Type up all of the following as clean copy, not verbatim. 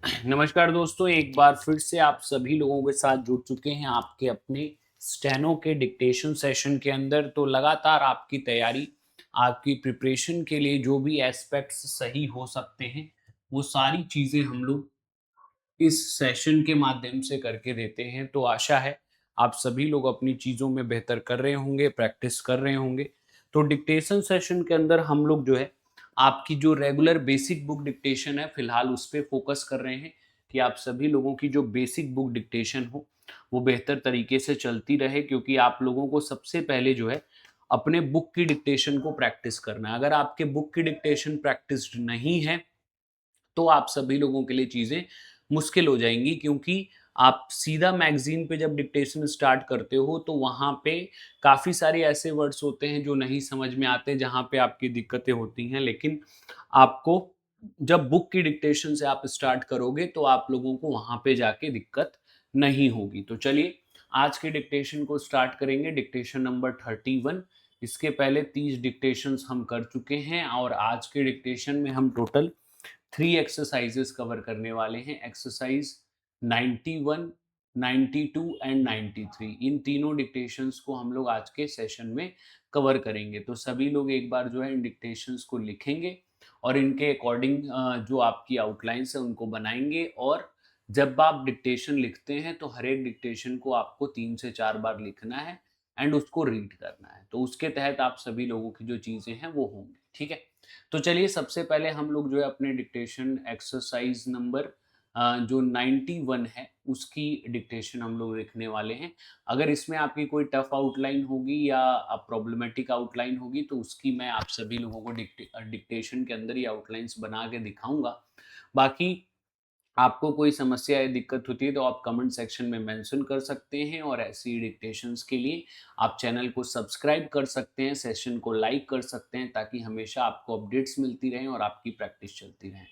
नमस्कार दोस्तों, एक बार फिर से आप सभी लोगों के साथ जुड़ चुके हैं आपके अपने स्टेनो के डिक्टेशन सेशन के अंदर। तो लगातार आपकी तैयारी, आपकी प्रिपरेशन के लिए जो भी एस्पेक्ट्स सही हो सकते हैं, वो सारी चीज़ें हम लोग इस सेशन के माध्यम से करके देते हैं। तो आशा है आप सभी लोग अपनी चीज़ों में बेहतर कर रहे होंगे, प्रैक्टिस कर रहे होंगे। तो डिक्टेशन सेशन के अंदर हम लोग जो है आपकी जो रेगुलर बेसिक बुक डिक्टेशन है फिलहाल उस पे फोकस कर रहे हैं कि आप सभी लोगों की जो बेसिक बुक डिक्टेशन हो वो बेहतर तरीके से चलती रहे, क्योंकि आप लोगों को सबसे पहले जो है अपने बुक की डिक्टेशन को प्रैक्टिस करना है। अगर आपके बुक की डिक्टेशन प्रैक्टिस नहीं है तो आप सभी लोगों के लिए चीज़ें मुश्किल हो जाएँगी, क्योंकि आप सीधा मैगज़ीन पे जब डिक्टेशन स्टार्ट करते हो तो वहाँ पे काफ़ी सारे ऐसे वर्ड्स होते हैं जो नहीं समझ में आते, जहाँ पे आपकी दिक्कतें होती हैं। लेकिन आपको जब बुक की डिक्टेशन से आप स्टार्ट करोगे तो आप लोगों को वहाँ पे जाके दिक्कत नहीं होगी। तो चलिए आज के डिक्टेशन को स्टार्ट करेंगे, डिक्टेशन नंबर 31। इसके पहले 30 डिक्टेशंस हम कर चुके हैं और आज के डिक्टेशन में हम टोटल 3 एक्सरसाइजेस कवर करने वाले हैं। एक्सरसाइज 91, 92 एंड 93, इन तीनों डिक्टेशंस को हम लोग आज के सेशन में कवर करेंगे। तो सभी लोग एक बार जो है इन डिक्टेशंस को लिखेंगे और इनके अकॉर्डिंग जो आपकी आउटलाइंस है उनको बनाएंगे। और जब आप डिक्टेशन लिखते हैं तो हर एक डिक्टेशन को आपको 3 से 4 बार लिखना है एंड उसको रीड करना है। तो उसके तहत आप सभी लोगों की जो चीज़ें हैं वो होंगी, ठीक है। तो चलिए सबसे पहले हम लोग जो है अपने डिक्टेशन एक्सरसाइज नंबर जो 91 है उसकी डिक्टेशन हम लोग लिखने वाले हैं। अगर इसमें आपकी कोई टफ आउटलाइन होगी या प्रॉब्लमेटिक आउटलाइन होगी तो उसकी मैं आप सभी लोगों को डिक्टेशन के अंदर ही आउटलाइंस बना के दिखाऊंगा। बाकी आपको कोई समस्या या दिक्कत होती है तो आप कमेंट सेक्शन में मेंशन कर सकते हैं, और ऐसी डिक्टेशंस के लिए आप चैनल को सब्सक्राइब कर सकते हैं, सेशन को लाइक कर सकते हैं, ताकि हमेशा आपको अपडेट्स मिलती रहें और आपकी प्रैक्टिस चलती रहे।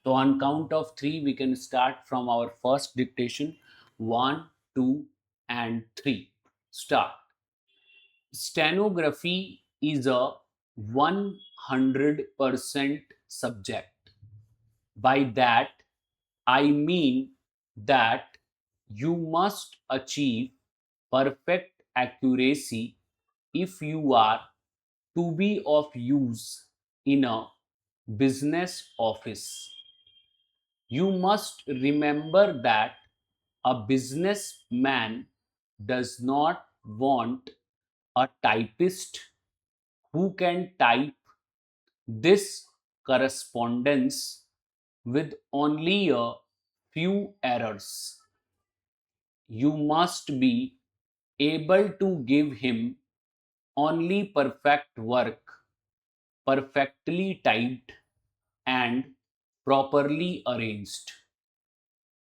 तो on count of 3 we can start from our first dictation. 1, 2 and 3 start. Stenography is a 100% subject. By that, I mean that you must achieve perfect accuracy if you are to be of use in a business office. You must remember that a businessman does not want a typist who can type this correspondence with only a few errors. You must be able to give him only perfect work, perfectly typed and properly arranged.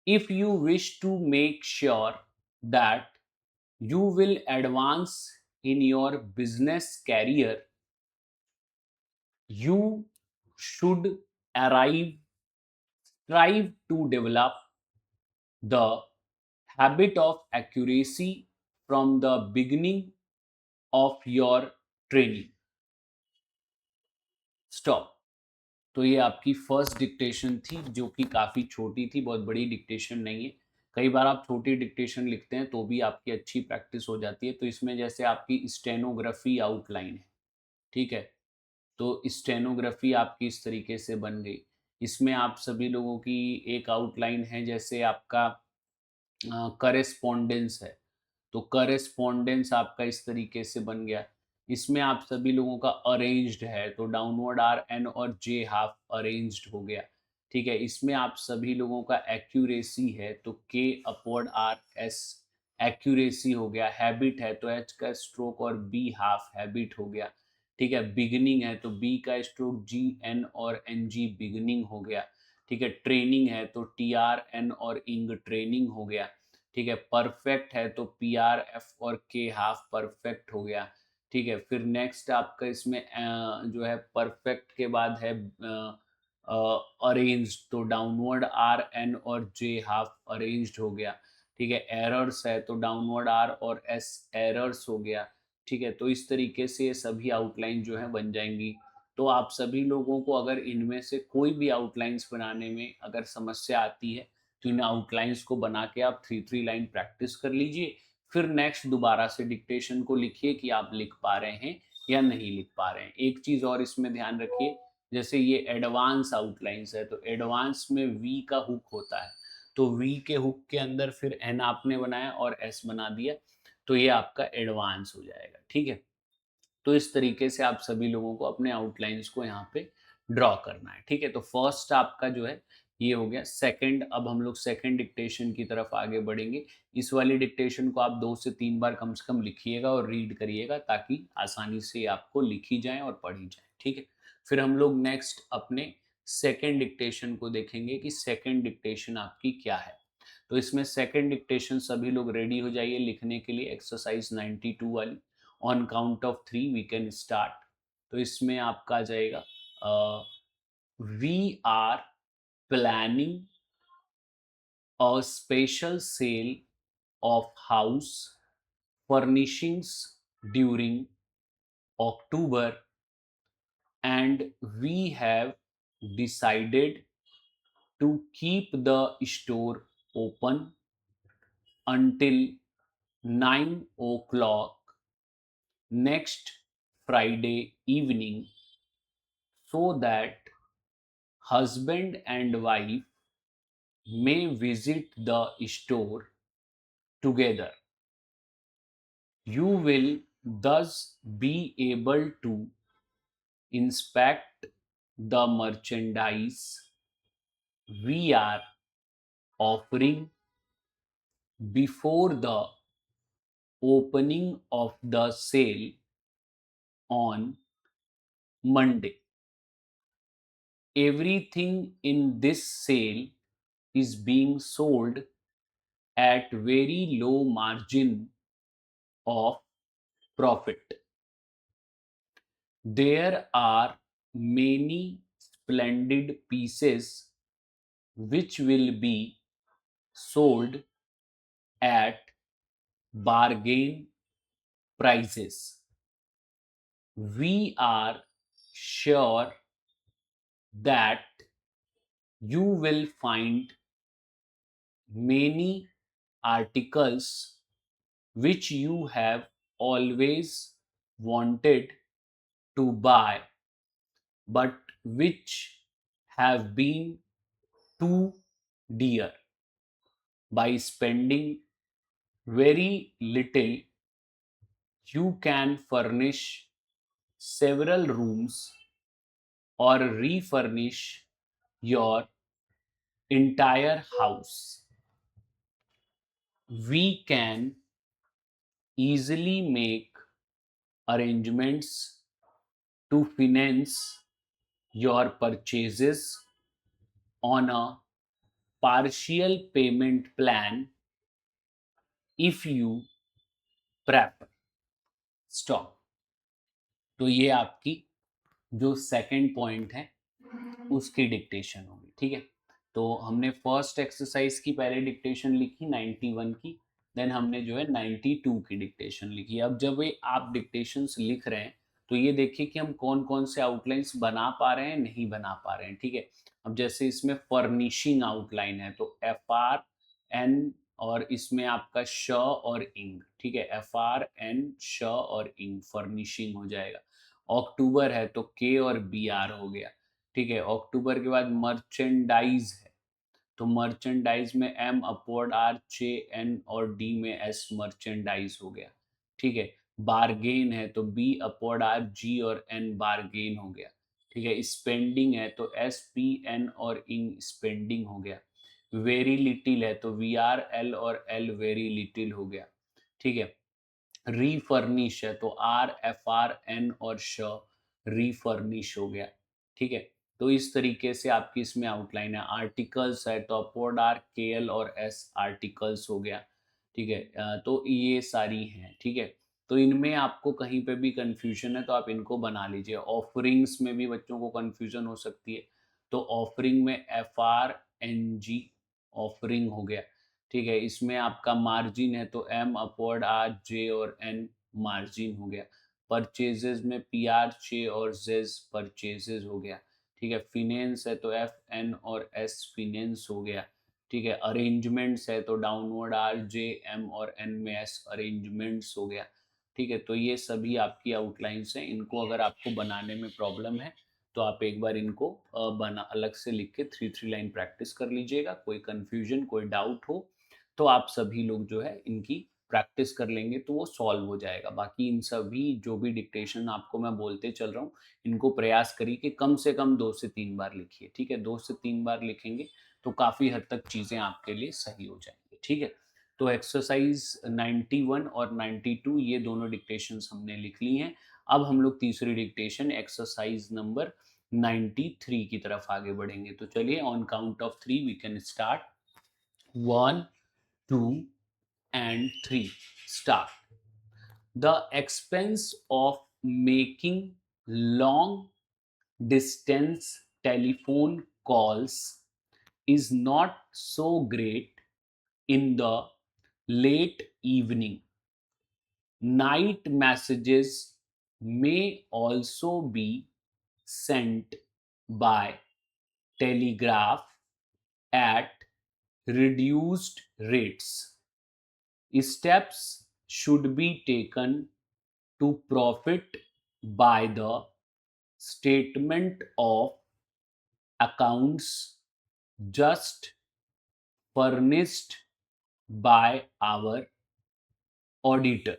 If you wish to make sure that you will advance in your business career, you should arrive, strive to develop the habit of accuracy from the beginning of your training. Stop. तो ये आपकी first dictation थी जो कि काफ़ी छोटी थी, बहुत बड़ी डिक्टेशन नहीं है। कई बार आप छोटी डिक्टेशन लिखते हैं तो भी आपकी अच्छी प्रैक्टिस हो जाती है। तो इसमें जैसे आपकी स्टेनोग्राफी आउटलाइन है, ठीक है। तो स्टेनोग्राफी आपकी इस तरीके से बन गई। इसमें आप सभी लोगों की एक आउटलाइन है, जैसे आपका करेस्पॉन्डेंस है, तो करेस्पॉन्डेंस आपका इस तरीके से बन गया। इसमें आप सभी लोगों का अरेंज्ड है, तो डाउनवर्ड आर एन और जे हाफ अरेंज्ड हो गया, ठीक है। इसमें आप सभी लोगों का एक्यूरेसी है, तो के अपवर्ड आर एस एक्यूरेसी हो गया। हैबिट है तो एच का स्ट्रोक और बी हाफ हैबिट हो गया, ठीक है। बिगनिंग है तो बी का स्ट्रोक जी एन और एन जी बिगनिंग हो गया, ठीक है। ट्रेनिंग है तो टी आर एन और इंग ट्रेनिंग हो गया, ठीक है। परफेक्ट है तो पी आर एफ और के हाफ परफेक्ट हो गया, ठीक है। फिर नेक्स्ट आपका इसमें जो है परफेक्ट के बाद है अरेंज्ड, तो डाउनवर्ड आर एन और जे हाफ अरेंज्ड हो गया, ठीक है। एरर्स है तो डाउनवर्ड आर और एस एरर्स हो गया, ठीक है। तो इस तरीके से ये सभी आउटलाइन जो है बन जाएंगी। तो आप सभी लोगों को अगर इनमें से कोई भी आउटलाइंस बनाने में अगर समस्या आती है तो इन आउटलाइंस को बना के आप 3 लाइन प्रैक्टिस कर लीजिए, फिर नेक्स्ट दोबारा से डिक्टेशन को लिखिए कि आप लिख पा रहे हैं या नहीं लिख पा रहे हैं। एक चीज़ और इसमें ध्यान रखिए, जैसे ये एडवांस आउटलाइंस है, तो एडवांस में वी का हुक होता है, तो वी के हुक के अंदर फिर एन आपने बनाया और एस बना दिया, तो ये आपका एडवांस हो जाएगा, ठीक है। तो इस तरीके से आप सभी लोगों को अपने आउटलाइंस को यहाँ पे ड्रॉ करना है, ठीक है। तो फर्स्ट आपका जो है ये हो गया। सेकंड, अब हम लोग सेकंड डिक्टेशन की तरफ आगे बढ़ेंगे। इस वाली डिक्टेशन को आप 2 से 3 बार कम से कम लिखिएगा और रीड करिएगा, ताकि आसानी से आपको लिखी जाए और पढ़ी जाए, ठीक है। फिर हम लोग नेक्स्ट अपने सेकंड डिक्टेशन को देखेंगे कि सेकंड डिक्टेशन आपकी क्या है। तो इसमें सेकंड डिक्टेशन सभी लोग रेडी हो जाइए लिखने के लिए, एक्सरसाइज 92 वाली। On count of 3 we can start. तो इसमें आपका आ जाएगा, we are planning a special sale of house furnishings during October, and we have decided to keep the store open until 9 o'clock next Friday evening, so that husband and wife may visit the store together. You will thus be able to inspect the merchandise we are offering before the opening of the sale on Monday. Everything in this sale is being sold at very low margin of profit. There are many splendid pieces which will be sold at bargain prices. We are sure that you will find many articles which you have always wanted to buy, but which have been too dear. By spending very little, you can furnish several rooms or refurnish your entire house. We can easily make arrangements to finance your purchases on a partial payment plan if you prefer. Stop. तो ये आपकी जो second point है उसकी dictation होगी, ठीक है। तो हमने फर्स्ट एक्सरसाइज की पहले डिक्टेशन लिखी 91 की, देन हमने जो है 92 की डिक्टेशन लिखी। अब जब ये आप डिक्टेशंस लिख रहे हैं तो ये देखिए कि हम कौन कौन से आउटलाइंस बना पा रहे हैं, नहीं बना पा रहे हैं, ठीक है। अब जैसे इसमें फर्निशिंग आउटलाइन है, तो FRN, और इसमें आपका श और इंग, ठीक है, FRN श और इंग, फर्निशिंग हो जाएगा। अक्टूबर है तो K और BR हो गया, ठीक है। अक्टूबर के बाद मर्चेंडाइज है, तो मर्चेंडाइज में M upward R, J N और D में S, मर्चेंडाइज हो गया, ठीक है। बारगेन है तो B अपवर्ड R, G और N, बारगेन हो गया, ठीक है। स्पेंडिंग है तो S P N और इंग, स्पेंडिंग हो गया। वेरी लिटिल है तो VRL और L, वेरी लिटिल हो गया, ठीक है। रीफर्निश है तो RFRN और श, रीफर्निश हो गया, ठीक है। तो इस तरीके से आपकी इसमें आउटलाइन है। आर्टिकल्स है तो अपवर्ड R, KL और S, आर्टिकल्स हो गया, ठीक है। तो ये सारी हैं, ठीक है। तो इनमें आपको कहीं पे भी कंफ्यूजन है तो आप इनको बना लीजिए। ऑफरिंग्स में भी बच्चों को कंफ्यूजन हो सकती है, तो ऑफरिंग में FRNG, ऑफरिंग हो गया, ठीक है। इसमें आपका मार्जिन है तो M अपवर्ड R, J और N, मार्जिन हो गया। परचेजेस में PR, J और Z, परचेजेस हो गया, ठीक है। फिनेंस है तो F N और S, फिनेंस हो गया, ठीक है। अरेंजमेंट्स है तो डाउनवर्ड आर जे एम और एन में एस अरेंजमेंट्स हो गया, ठीक है। तो ये सभी आपकी आउटलाइंस हैं। इनको अगर आपको बनाने में प्रॉब्लम है तो आप एक बार इनको बना अलग से लिख के 3 लाइन प्रैक्टिस कर लीजिएगा। कोई कंफ्यूजन कोई डाउट हो तो आप सभी लोग जो है इनकी प्रैक्टिस कर लेंगे तो वो सॉल्व हो जाएगा। बाकी इन सभी जो भी डिक्टेशन आपको मैं बोलते चल रहा हूँ, इनको प्रयास करिए कि कम से कम 2 से 3 बार लिखिए, ठीक है। 2 से 3 बार लिखेंगे तो काफ़ी हद तक चीज़ें आपके लिए सही हो जाएंगी, ठीक है। तो एक्सरसाइज 91 और 92 ये दोनों डिक्टेशंस हमने लिख ली हैं। अब हम लोग तीसरी डिक्टेशन एक्सरसाइज नंबर 93 की तरफ आगे बढ़ेंगे। तो चलिए, on count of 3 we can start. 1 2 and 3 start. The expense of making long distance telephone calls is not so great in the late evening. Night messages may also be sent by telegraph at reduced rates. Steps should be taken to profit by the statement of accounts just furnished by our auditor.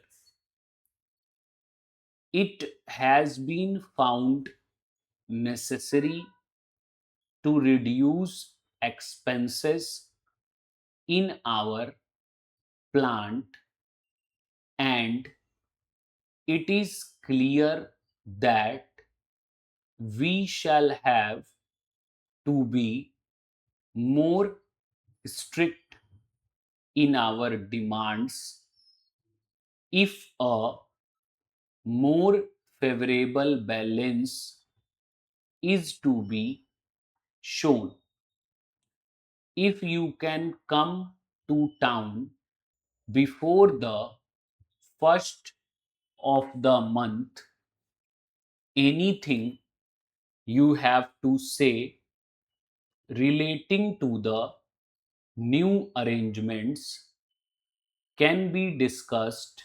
It has been found necessary to reduce expenses in our plant, and it is clear that we shall have to be more strict in our demands if a more favorable balance is to be shown. If you can come to town before the first of the month, anything you have to say relating to the new arrangements can be discussed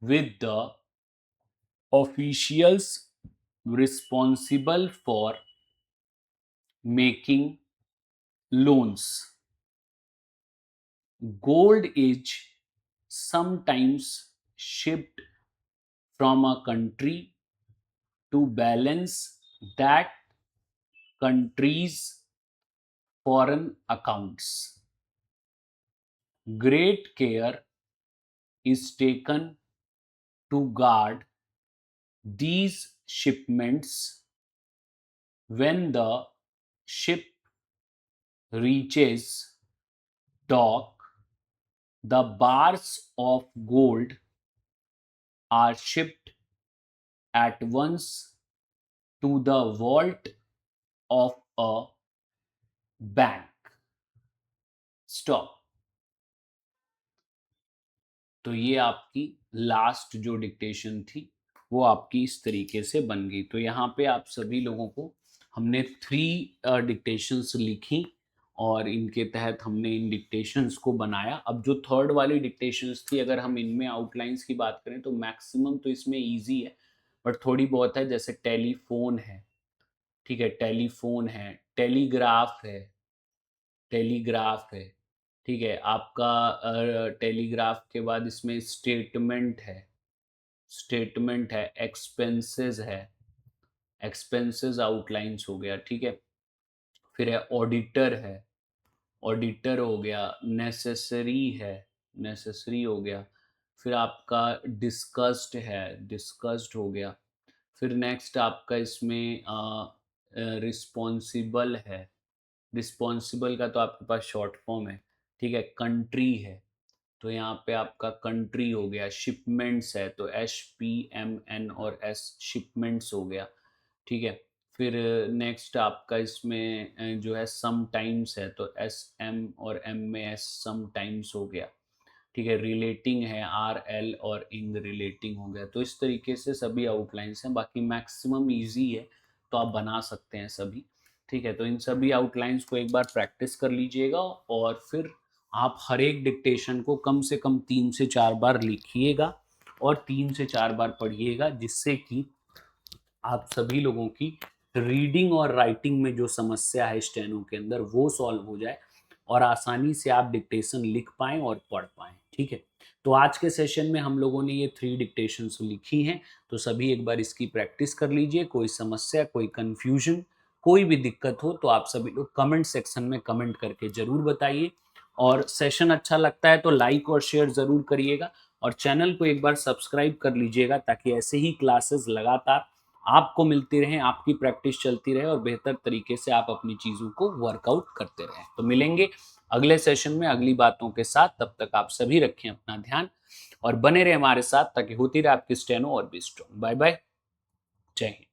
with the officials responsible for making loans. Gold is sometimes shipped from a country to balance that country's foreign accounts. Great care is taken to guard these shipments. When the ship reaches dock, the bars of gold are shipped at once to the vault of a bank. Stop. तो ये आपकी last जो dictation थी वो आपकी इस तरीके से बन गई। तो यहाँ पे आप सभी लोगों को हमने 3 डिक्टेशंस लिखी और इनके तहत हमने इन डिक्टेशंस को बनाया। अब जो थर्ड वाली डिक्टेशंस थी, अगर हम इनमें आउटलाइंस की बात करें तो मैक्सिमम तो इसमें इजी है, बट थोड़ी बहुत है। जैसे टेलीफोन है, ठीक है, टेलीफोन है, टेलीग्राफ है, टेलीग्राफ है, ठीक है। आपका टेलीग्राफ के बाद इसमें स्टेटमेंट है, स्टेटमेंट है, एक्सपेंसेस है, एक्सपेंसेस आउटलाइंस हो गया, ठीक है। फिर है ऑडिटर है, ऑडिटर हो गया। नेसेसरी है, नेसेसरी हो गया। फिर आपका डिस्कस्ड है, डिस्कस्ड हो गया। फिर नेक्स्ट आपका इसमें रिस्पॉन्सिबल है, रिस्पॉन्सिबल का तो आपके पास शॉर्ट फॉर्म है, ठीक है। कंट्री है तो यहाँ पे आपका कंट्री हो गया। शिपमेंट्स है तो SPMN और S शिपमेंट्स हो गया, ठीक है। फिर नेक्स्ट आपका इसमें जो है सम टाइम्स है तो SM और M में S सम टाइम्स हो गया, ठीक है। रिलेटिंग है RL और इन रिलेटिंग हो गया। तो इस तरीके से सभी आउटलाइंस हैं। बाकी मैक्सिमम इजी है तो आप बना सकते हैं सभी, ठीक है, तो इन सभी आउटलाइंस को एक बार प्रैक्टिस कर लीजिएगा और फिर आप हर एक डिक्टेशन को कम से कम 3 से 4 बार लिखिएगा और 3 से 4 बार पढ़िएगा, जिससे कि आप सभी लोगों की रीडिंग और राइटिंग में जो समस्या है स्टेनो के अंदर वो सॉल्व हो जाए और आसानी से आप डिक्टेशन लिख पाएँ और पढ़ पाएँ। ठीक है, तो आज के सेशन में हम लोगों ने ये 3 डिक्टेशंस लिखी हैं, तो सभी एक बार इसकी प्रैक्टिस कर लीजिए। कोई समस्या, कोई कन्फ्यूजन, कोई भी दिक्कत हो तो आप सभी लोग कमेंट सेक्शन में कमेंट करके ज़रूर बताइए और सेशन अच्छा लगता है तो लाइक और शेयर ज़रूर करिएगा और चैनल को एक बार सब्सक्राइब कर लीजिएगा, ताकि ऐसे ही क्लासेस लगातार आपको मिलती रहें, आपकी प्रैक्टिस चलती रहे और बेहतर तरीके से आप अपनी चीज़ों को वर्कआउट करते रहें। तो मिलेंगे अगले सेशन में अगली बातों के साथ, तब तक आप सभी रखें अपना ध्यान और बने रहे हमारे साथ, ताकि होती रहे आपकी स्टेनो और भी स्ट्रॉन्ग। बाय बाय, जय हिंद।